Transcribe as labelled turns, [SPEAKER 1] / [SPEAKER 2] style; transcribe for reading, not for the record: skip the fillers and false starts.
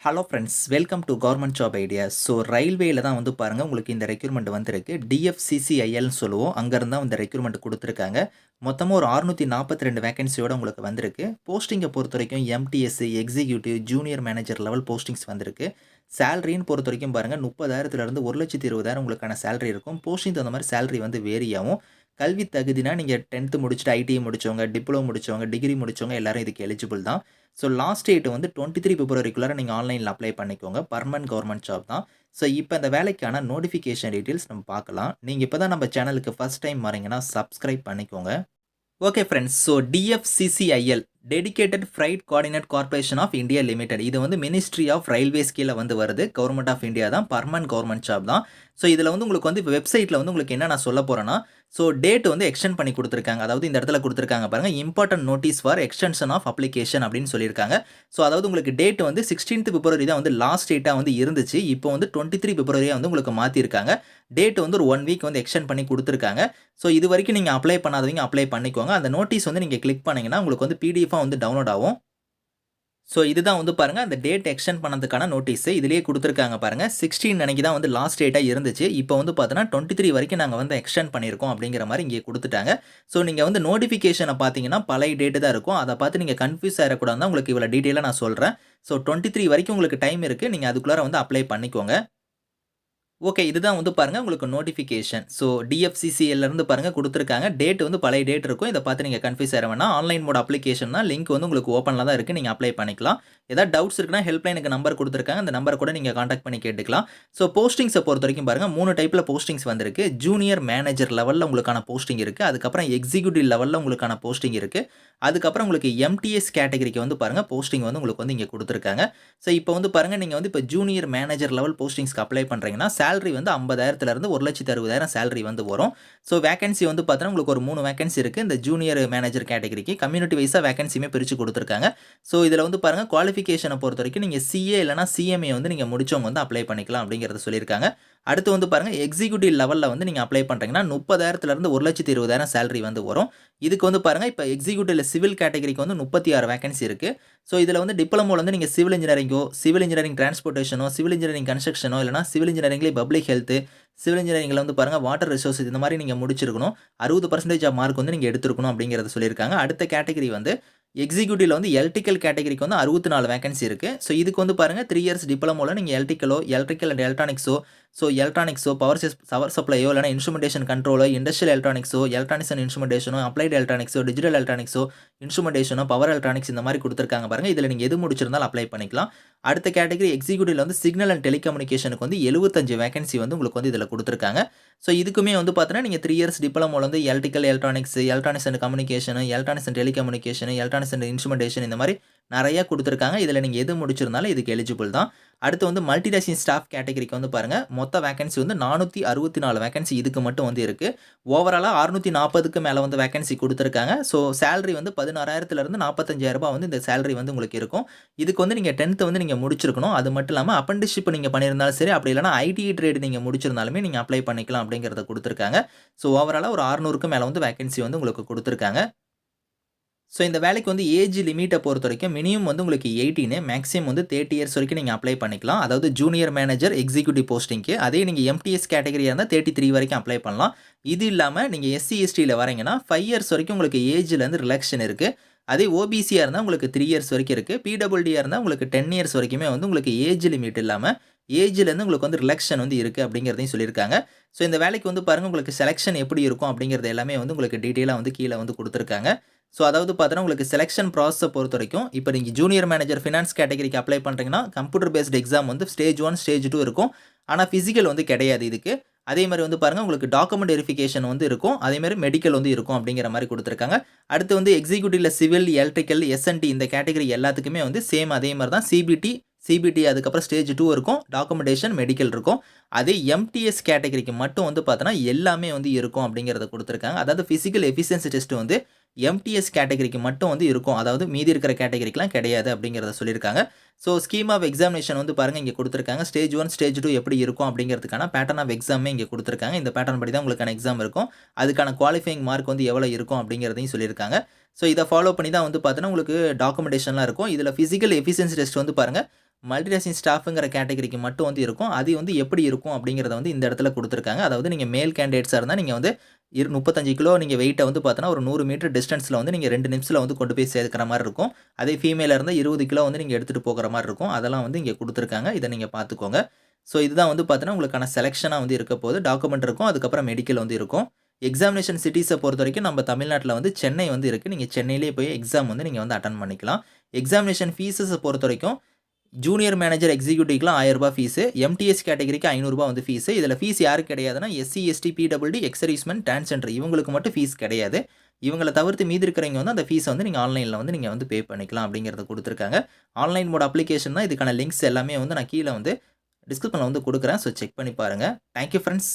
[SPEAKER 1] Hello friends, welcome to government job ideas. So ரயில்வேல தான் வந்து பாருங்க, உங்களுக்கு இந்த ரெக்ரூட்மெண்ட் வந்திருக்கு. டிஎஃப்சிசிஐஎல்னு சொல்லுவோம். அங்கேருந்து தான் இந்த ரெக்ரூட்மெண்ட் குடுத்துருக்காங்க. மொத்தமா ஒரு 642 வேக்கன்சியோட உங்களுக்கு வந்திருக்கு. போஸ்டிங்க பொறுத்தவரைக்கும் MTS, executive, junior manager level postings வந்திருக்கு. சேலரின்னு பொறுத்தவரைக்கும் பாருங்க, 30,000லேருந்து 1,20,000 உங்களுக்கான சேலரி இருக்கும். போஸ்டிங் தகுந்த மாதிரி சேலரி வந்து வேரி ஆகும். கல்வி தகுதினா நீங்க 10th முடிச்சுட்டு ஐடிஐ முடிச்சவங்க, டிப்ளமோ முடிச்சவங்க, டிகிரி முடிச்சவங்க எல்லாரும் இதுக்கு எலிஜிபிள் தான். ஸோ லாஸ்ட் டேட் வந்து 23 பிப்ரவரிக்குள்ளார நீங்க ஆன்லைன்ல அப்ளை பண்ணிக்கோங்க. பெர்மனன்ட் கவர்ன்மெண்ட் ஜாப் தான். ஸோ இப்ப இந்த வேலைக்கான நோட்டிஃபிகேஷன் டீட்டெயில்ஸ் நம்ம பார்க்கலாம். நீங்க இப்ப தான் நம்ம சேனலுக்கு ஃபர்ஸ்ட் டைம் வரீங்கன்னா சப்ஸ்கிரைப் பண்ணிக்கோங்க. Okay friends. So DFCCIL dedicated freight coordinate corporation of India limited. இது வந்து மினிஸ்ட்ரி ஆஃப் ரயில்வேஸ் கீழ வந்து வருது. கவர்மெண்ட் ஆஃப் இந்தியா தான். பெர்மனன்ட் கவர்மெண்ட் ஜாப் தான். ஸோ இதில வந்து உங்களுக்கு வந்து வெப்சைட்ல வந்து உங்களுக்கு என்ன நான் சொல்லப் போறேன்னா, ஸோ டேட் வந்து எக்ஸ்டெண்ட் பண்ணி குடுத்துருக்காங்க. அதாவது இந்த இடத்துல குடுத்துருக்காங்க பாருங்க. Important notice for extension of application அப்படின்னு சொல்லியிருக்காங்க. ஸோ அதாவது உங்களுக்கு டேட் வந்து 16th பிப்ரவரி தான் வந்து லாஸ்ட் டேட்டா வந்து இருந்துச்சு. இப்போ வந்து 23 பிப்ரவரியா வந்து உங்களுக்கு மாத்திருக்காங்க. டேட் வந்து ஒரு 1 வீக் வந்து எக்ஸ்டெண்ட் பண்ணி குடுத்துருக்காங்க. ஸோ இதுவரைக்கும் நீங்க அப்ளை பண்ணாதவங்க அப்ளை பண்ணிக்கோங்க. அந்த நோட்டீஸ் வந்து நீங்க கிளிக் பண்ணீங்கன்னா, உங்களுக்கு வந்து பிடிஎஃப்பா வந்து டவுன்லோட் ஆகும். ஸோ இதுதான் வந்து பாருங்க, அந்த டேட் எக்ஸ்டெண்ட் பண்ணதுக்கான நோட்டீஸ். இதிலேயே குடுத்துருக்காங்க பாருங்க. 16 அன்னைக்கு தான் வந்து லாஸ்ட் டேட்டா இருந்துச்சு. இப்போ வந்து பார்த்தீங்கன்னா 23 வரைக்கும் நாங்க வந்து எக்ஸ்டெண்ட் பண்ணியிருக்கோம் அப்படிங்கிற மாரி இங்கே குடுத்துட்டாங்க. ஸோ நீங்க வந்து நோட்டிஃபிகேஷன பார்த்தீங்கன்னா, பழைய டேட் தான் இருக்கும். அத பார்த்து நீங்க கன்ஃப்யூஸ் ஆயிறக்கூடாதுன்னு தான் உங்களுக்கு இவ்வளோ டீட்டெயிலா நான் சொல்றேன். ஸோ 23 வரைக்கும் உங்களுக்கு டைம் இருக்கு. நீங்க அதுக்குள்ளார வந்து அப்ளை பண்ணிக்கோங்க. ஓகே. இதுதான் வந்து பாருங்க உங்களுக்கு நோட்டிஃபிகேஷன். ஸோ டிஎஃப்சிசிஎல்லேருந்து பாருங்க குடுத்துருக்காங்க. டேட் வந்து பழைய டேட் இருக்கும். இத பார்த்து நீங்க கன்ஃப்யூஸ் ஆயிற வேணாம். ஆன்லைன் மோட் அப்ளிகேஷன் தான். லிங்க் வந்து உங்களுக்கு ஓப்பன்ல தான் இருக்கு. நீங்க அப்ளை பண்ணிக்கலாம். ஏதாவது டவுட்ஸ் இருக்குன்னா ஹெல்ப்லைனுக்கு நம்பர் குடுத்துருக்காங்க. அந்த நம்பர கூட நீங்க கான்டாக்ட் பண்ணி கேட்டுக்கலாம். ஸோ போஸ்டிங்ஸ பொறுத்தவரைக்கும் பாருங்க 3 டைப்ல போஸ்டிங்ஸ் வந்திருக்கு. ஜூனியர் மேனேஜர் லெவல்ல உங்களுக்கான போஸ்டிங் இருக்கு. அதுக்கப்புறம் எக்ஸிக்யூட்டிவ் லெவல்ல உங்களுக்கான போஸ்டிங் இருக்கு. அதுக்கப்புறம் உங்களுக்கு எம்டிஎஸ் கேட்டகரிக்கு வந்து பாருங்க போஸ்டிங் வந்து உங்களுக்கு வந்து இங்க குடுத்துருக்காங்க. ஸோ இப்போ வந்து பாருங்க, நீங்க வந்து இப்ப ஜூனியர் மேனேஜர் லெவல் போஸ்டிங்ஸ்க்கு அப்ளை பண்றீங்கன்னா, சேலரி வந்து 50,000லேருந்து 1,60,000 சேலரி வந்து வரும். ஸோ வேக்கன்சி வந்து பார்த்தீங்கன்னா, உங்களுக்கு ஒரு 3 வேக்கன்சி இருக்கு. இந்த ஜூனியர் மேனேஜர் கேட்டகரிக்கு கம்யூனிட்டி வைஸா வேக்கன்சியுமே பிரிச்சு குடுத்துருக்காங்க. ஸோ இதில வந்து பாருங்க, குவாலிஃபிகேஷன பொறுத்தவரைக்கும் நீங்க சிஏ இல்லன்னா சிஎம்ஏ வந்து நீங்க முடிச்சவங்க வந்து அப்ளை பண்ணிக்கலாம் அப்படிங்கிறத சொல்லியிருக்காங்க. அடுத்து வந்து பாருங்க, எக்ஸிக்யூட்டிவ் லெவல்ல வந்து நீங்க அப்ளை பண்றீங்கன்னா, 30,000லேருந்து 1,20,000 சேலரி வந்து வரும். இதுக்கு வந்து பாருங்க, இப்ப எக்ஸிக்யூட்டிவ்ல சிவில் கேட்டகரிக்கு வந்து 36 வேக்கன்சி இருக்கு. ஸோ இதில வந்து டிப்ளமோல வந்து நீங்க சிவில் இன்ஜினியரிங்கோ, சிவில் இன்ஜினியரிங் டிரான்ஸ்போர்ட்டேஷனோ, சிவில் இன்ஜினியரிங் கன்ஸ்ட்ரக்ஷனோ இல்லன்னா சிவில் இன்ஜினியரிங்ல பப்ளிக் ஹெல்த், சிவில் இன்ஜினியரிங்ல வந்து பாருங்க வாட்டர் ரிசோர்ஸஸ் இந்த மாரி நீங்க முடிச்சிருக்கணும். 60% ஆஃப் மார்க் வந்து நீங்க எடுத்திருக்கணும் அப்படிங்கிறத சொல்லியிருக்காங்க. அடுத்த கேட்டகரி வந்து எக்ஸிக்யூட்டிவ்ல வந்து எலக்ட்ரிக்கல் கேட்டகரிக்கு வந்து 64 வேக்கன்சி இருக்கு. ஸோ இதுக்கு வந்து பாருங்க 3 இயர்ஸ் டிப்ளமோல நீங்க எலக்ட்ரிக்கல் அண்ட் எலக்ட்ரானிக்ஸோ, பவர் சப்ளையோ இல்லன்னா இன்ஸ்ட்ருமென்டேஷன் கண்ட்ரோலோ, இண்டஸ்ட்ரியல் எலக்ட்ரானிக்ஸோ, எலக்ட்ரானிக்ஸ் அண்ட் இன்ஸ்ட்ருமென்டேஷனோ, அப்ளைட் எலக்ட்ரானிக்ஸோ, டிஜிட்டல் எலக்ட்ரானிக்ஸோ, இன்ஸ்ட்ருமென்டேஷனோ, பவர் எலக்ட்ரானிக்ஸ் இந்த மாரி குடுத்துருக்காங்க பாருங்க. இதில நீங்க எது முடிச்சிருந்தாலும் அப்ளை பண்ணிக்கலாம். அடுத்த கேட்டகரி எக்ஸிக்யூட்டிவ்ல வந்து சிக்னல் அண்ட் டெலிகம்யூனிகேஷனுக்கு வந்து 75 வேக்கன்சி வந்து உங்களுக்கு வந்து இதில குடுத்துருக்காங்க. ஸோ இதுக்குமே வந்து பார்த்தீங்கன்னா, நீங்க 3 இயர்ஸ் டிப்ளமோல வந்து electronics and communication, electronics and telecommunication, electronics and instrumentation இந்த மாரி நெறைய குடுத்துருக்காங்க. இதில நீங்க எது முடிச்சிருந்தாலும் இதுக்கு எலிஜிபிள் தான். அடுத்து வந்து மல்டிடாஸ்கிங் ஸ்டாஃப் கேட்டகரிக்கு வந்து பாருங்க, மொத்த வேக்கன்சி வந்து 464 வேக்கன்சி இதுக்கு மட்டும் வந்து இருக்கு. ஓவராலா 640க்கு மேல வந்து வேக்கன்சி குடுத்துருக்காங்க. ஸோ சேலரி வந்து 16,000லேருந்து 45,000 வந்து இந்த சேலரி வந்து உங்களுக்கு இருக்கும். இதுக்கு வந்து நீங்க 10th வந்து நீங்க முடிச்சிருக்கணும். அது மட்டும் இல்லாம அப்ரண்டிஸ்ஷிப் நீங்க பண்ணியிருந்தாலும் சரி, அப்படி இல்லன்னா ஐடிஐ ட்ரேட் நீங்க முடிச்சிருந்தாலுமே நீங்க அப்ளை பண்ணிக்கலாம் அப்படிங்கிறத குடுத்துருக்காங்க. ஸோ ஓவராலா ஒரு 600க்கு மேல வந்து வேக்கன்சி வந்து உங்களுக்கு குடுத்துருக்காங்க. ஸோ இந்த வேலைக்கு வந்து ஏஜ் லிமிட்ட பொறுத்தவரைக்கும் மினிமம் வந்து உங்களுக்கு 18, மேக்ஸிமம் வந்து 30 இயர்ஸ் வரைக்கும் நீங்க அப்ளை பண்ணிக்கலாம். அதாவது ஜூனியர் மேனேஜர், எக்ஸிக்யூட்டிவ் போஸ்டிங்க்கு. அதே நீங்க எம்டிஎஸ் கேட்டகரியா இருந்தா 33 வரைக்கும் அப்ளை பண்ணலாம். இது இல்லாம நீங்க எஸ்சி, எஸ்டில வரீங்கன்னா 5 இயர்ஸ் வரைக்கும் உங்களுக்கு ஏஜ்ல இருந்து ரிலாக்சேஷன் இருக்கு. அதே ஓபிசியா இருந்தா உங்களுக்கு 3 இயர்ஸ் வரைக்கும் இருக்கு. பிடபிள்யூடியா இருந்தா உங்களுக்கு 10 இயர்ஸ் வரைக்குமே வந்து உங்களுக்கு ஏஜ் லிமிட் இல்லாம, ஏஜ்ல இருந்து உங்களுக்கு வந்து ரிலாக்சேஷன் வந்து இருக்கு அப்படிங்கிறதையும் சொல்லியிருக்காங்க. ஸோ இந்த வேலைக்கு வந்து பாருங்க, உங்களுக்கு செலக்ஷன் எப்படி இருக்கும் அப்படிங்கிறது எல்லாமே வந்து உங்களுக்கு டீட்டெயிலா வந்து கீழ வந்து குடுத்துருக்காங்க. ஸோ அதாவது பார்த்தீங்கன்னா, உங்களுக்கு செலக்ஷன் ப்ராசஸ பொறுத்தவரைக்கும், இப்ப நீங்க ஜூனியர் மேனேஜர் ஃபினான்ஸ் கேட்டகரிக்கு அப்ளை பண்றீங்கன்னா, கம்ப்யூட்டர் பேஸ்ட் எக்ஸாம் வந்து ஸ்டேஜ் 1, ஸ்டேஜ் 2 இருக்கும். ஆனா பிசிக்கல் வந்து கிடையாது இதுக்கு. அதே மாரி வந்து பாருங்க, உங்களுக்கு டாக்குமெண்ட் வெரிஃபிகேஷன் வந்து இருக்கும். அதே மாரி மெடிக்கல் வந்து இருக்கும் அப்படிங்கிற மாரி குடுத்துருக்காங்க. அடுத்து வந்து எக்ஸிக்யூட்டிவ்ல சிவில், எலக்ட்ரிக்கல், எஸ்&டி இந்த கேட்டகரி எல்லாத்துக்குமே வந்து சேம் அதே மாரி தான் சிபிடி அதுக்கப்புறம் ஸ்டேஜ் 2 இருக்கும். டாக்குமெண்டேஷன், மெடிக்கல் இருக்கும். அதே எம்டிஎஸ் கேட்டகரிக்கு மட்டும் வந்து பார்த்தோன்னா, எல்லாமே வந்து இருக்கும் அப்படிங்கிறத குடுத்துருக்காங்க. அதாவது பிசிக்கல் எஃபிஷியன்சி டெஸ்ட் வந்து எம்டிஎஸ் கேட்டகரிக்கு மட்டும் வந்து இருக்கும். அதாவது மீதி இருக்கிற கேட்டகரிக்குலாம் கிடையாது அப்படிங்கிறத சொல்லியிருக்காங்க. ஸோ ஸ்கீம் ஆஃப் எக்ஸாமினேஷன் வந்து பாருங்க இங்க குடுத்துருக்காங்க. ஸ்டேஜ் 1, ஸ்டேஜ் 2 எப்படி இருக்கும் அப்படிங்கிறதுக்கான பேட்டர்ன் ஆஃப் எக்ஸாமே இங்க குடுத்துருக்காங்க. இந்த பேட்டர்ன் படி தான் உங்களுக்கான எக்ஸாம் இருக்கும். அதுக்கான குவாலிஃபையிங் மார்க் வந்து எவ்வளோ இருக்கும் அப்படிங்கிறதையும் சொல்லியிருக்காங்க. ஸோ இத ஃபாலோ பண்ணி தான் வந்து பார்த்தீங்கன்னா, உங்களுக்கு டாக்குமெண்டேஷன்லாம் இருக்கும். இதில பிசிக்கல் எஃபிஷியன்சி டெஸ்ட் வந்து பாருங்க, மல்டிடாஸ்கிங் ஸ்டாஃப்ங்கிற கேட்டகரிக்கு மட்டும் வந்து இருக்கும். அது வந்து எப்படி இருக்கும் அப்படிங்கிறத வந்து இந்த இடத்துல குடுத்துருக்காங்க. அதாவது நீங்க மேல் கேண்டிடேட்ஸா இருந்தா நீங்க வந்து 35 கிலோ நீங்க வெயிட்ட வந்து பார்த்தோன்னா, ஒரு 100 மீட்டர் டிஸ்டன்ஸ்ல வந்து நீங்க 2 நிமிஷத்துல வந்து கொண்டு போய் சேர்க்கிற மாரி இருக்கும். அதே ஃபீமேலா இருந்தா 20 கிலோ வந்து நீங்க எடுத்துட்டு போகிற மாரி இருக்கும். அதெல்லாம் வந்து இங்க குடுத்துருக்காங்க. இத நீங்க பார்த்துக்கோங்க. ஸோ இதுதான் வந்து பார்த்தீங்கன்னா, உங்களுக்கான செலக்ஷனா வந்து இருக்க போது. டாக்குமெண்ட் இருக்கும். அதுக்கப்புறம் மெடிக்கல் வந்து இருக்கும். எக்ஸாமினேஷன் சிட்டீஸ பொறுத்தவரைக்கும் நம்ம தமிழ்நாட்ல வந்து சென்னை வந்து இருக்கு. நீங்க சென்னையிலேயே போய் எக்ஸாம் வந்து நீங்க வந்து அட்டெண்ட் பண்ணிக்கலாம். எக்ஸாமினேஷன் ஃபீஸஸ பொறுத்தவரைக்கும் ஜூனியர் மேனேஜர் எக்ஸிக்யூட்டிவ்க்குலாம் ரூ. 1000 ஃபீஸு. எம்டிஎஸ் கேட்டகரிக்கு ரூ. 500 வந்து ஃபீஸு. இதில ஃபீஸ் யாருக்கு கிடையாதுன்னா, SC, ST, PWD, ex serviceman, transgender இவங்களுக்கு மட்டும் ஃபீஸ் கிடையாது. இவங்கள தவிர்த்து மீதி இருக்கிறவங்க வந்து அந்த ஃபீஸ வந்து நீங்க ஆன்லைன்ல வந்து நீங்க வந்து பே பண்ணிக்கலாம் அப்படிங்கிறத குடுத்துருக்காங்க. ஆன்லைன் மோட் அப்ளிகேஷன் தான் இதுக்கான லிங்க்ஸ் எல்லாமே வந்து நான் கீழ வந்து டிஸ்கிரிப்ஷன்ல வந்து குடுக்குறேன். ஸோ செக் பண்ணி பாருங்க. Thank you friends.